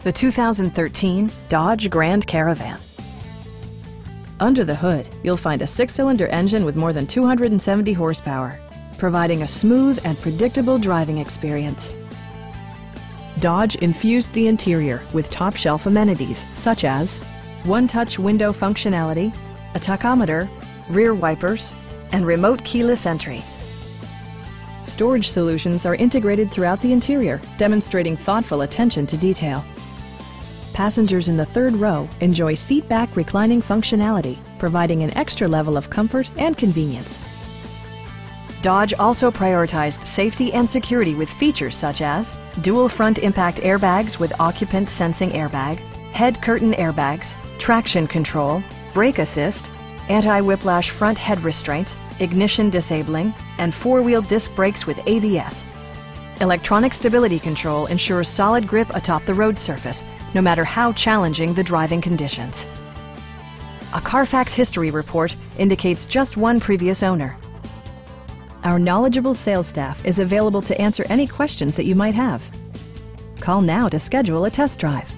the 2013 Dodge Grand Caravan. Under the hood, you'll find a 6-cylinder engine with more than 270 horsepower, providing a smooth and predictable driving experience. Dodge infused the interior with top-shelf amenities such as one-touch window functionality, a tachometer, rear wipers, and remote keyless entry. Storage solutions are integrated throughout the interior, demonstrating thoughtful attention to detail. Passengers in the third row enjoy seat-back reclining functionality, providing an extra level of comfort and convenience. Dodge also prioritized safety and security with features such as dual front impact airbags with occupant sensing airbag, head curtain airbags, traction control, brake assist, anti-whiplash front head restraints, ignition disabling, and 4-wheel disc brakes with ABS. Electronic stability control ensures solid grip atop the road surface, no matter how challenging the driving conditions. A Carfax history report indicates just one previous owner. Our knowledgeable sales staff is available to answer any questions that you might have. Call now to schedule a test drive.